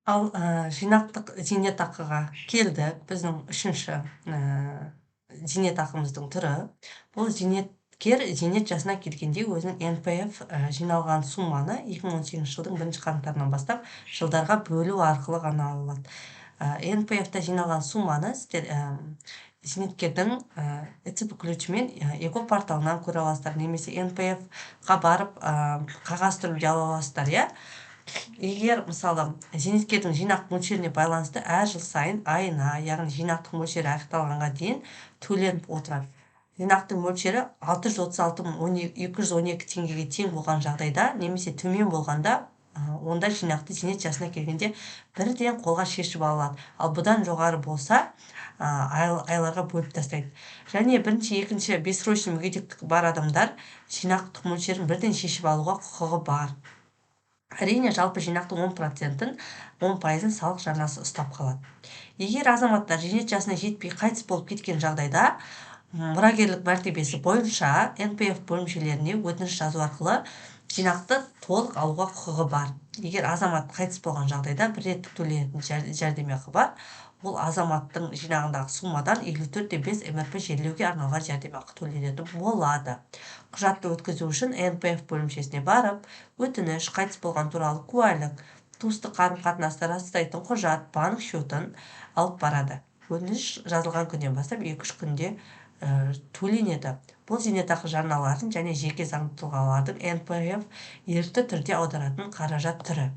Ал жинақтық зейнетақыға келдік. Біздің үшінші зейнетақымыздың түрі. Бұл зейнеткер зейнет жасына келгенде өзінің НПФ жиналған сумманы 2018 жылдың 1 қаңтарынан бастап жылдарға бөлу арқылы ғана ала алады. НПФ-та жиналған сумманы сіздер зейнеткердің ЭЦБ ключімен ЕГО порталынан көре аласыздар, немесе НПФ-ға барып қағаз түрінде ала аласыздар, иә. Егер мысалы зейнеткердің жинақ мөлшеріне байланысты әр жыл сайын айына, яғни жинақтық мөлшері аяқталғанға дейін төленіп отырады. Жинақтың мөлшері 636.212 теңгеге тең болған жағдайда, немесе төмен болғанда, онда жинақты зейнет жасына келгенде бірден қолға шешіп алады. Ал бұдан жоғары болса, айларға бөліп тастайды. Және бірінші, екінші бессрочный мүгедектігі бар адамдар жинақтық мөлшерін бірден шешіп алуға құқығы бар. Әрине, жалпы жинақтың 10%-ін, 10%-ын салық жарнасы ұстап қалады. Егер азаматтар зейнет жасына жетпей қайтыс болып кеткен жағдайда, мұрагерлік мәртебесі бойынша НПФ бөлімшелеріне өтініш жазу арқылы жинақты толық алуға құқығы бар. Егер азамат қайтыс болған жағдайда бір реттік төленетін жәрдемақы бар. Ол азаматтың жинағындағы суммадан 54,5 МРП жерлеуге арналған жәрдемақы төленетін болады. Құжатты өткізу үшін НПФ бөлімшесіне барып, өтініш, қайтыс болған туралы куәлік, туыстық қарым-қатынасты растайтын құжат, банк счетын алып барады. Өтініш жазылған күннен бастап 2-3 күнде төленеді. Бұл зейнетақы жарналарын және жеке заңды тұлғалардың НПФ ерікті түрде аударатын қаражат түрі.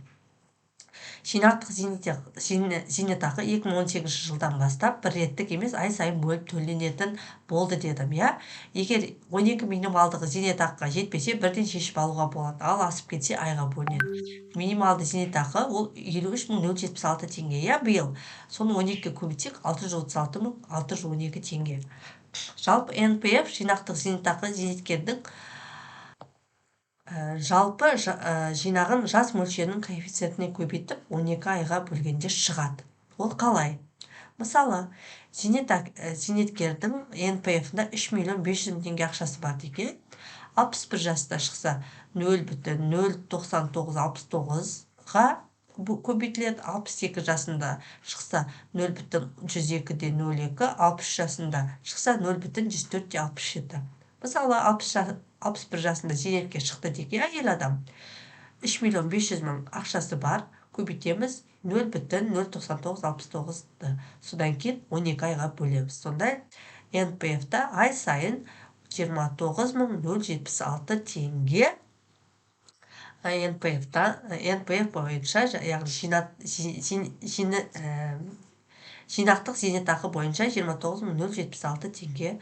Жинақтық зейнетақы 2018 жылдан бастап бір реттік емес, ай сайын бөліп төленетін болды дедім, иә. Егер 12 минималдығы зейнетақыға жетпесе, бірден шешіп алуға болады, ал асып кетсе айға бөлінеді. Минималды зейнетақы ол 53.076 теңге, иә, биыл. Соны 12-ге көбейтсек 636.612 теңге. Жалпы НПФ жинақтық зейнетақы зейнеткердің жалпы жинағын жас мөлшерінің коэффициентіне көбейтіп 12 айға бөлгенде шығады. Ол қалай? Мысалы, зейнеткердің НПФ-ында 3.500.000 теңге ақшасы бар дейік. 61 жаста шықса 0,09969-ға көбейтіледі. 62 жасында шықса 0,102,02, 63 жасында шықса 0,104,67. Мысалы, 61 жасында зейнетке шықты дейік, әйел адам. 3.500.000 ақшасы бар, көбейтеміз 0,099,69-ды. Содан кейін 12 айға бөлеміз. Сонда НПФ-та ай сайын 29.076 теңге НПФ бойынша, яғни жинақтық зейнетақы бойынша 29.076 теңге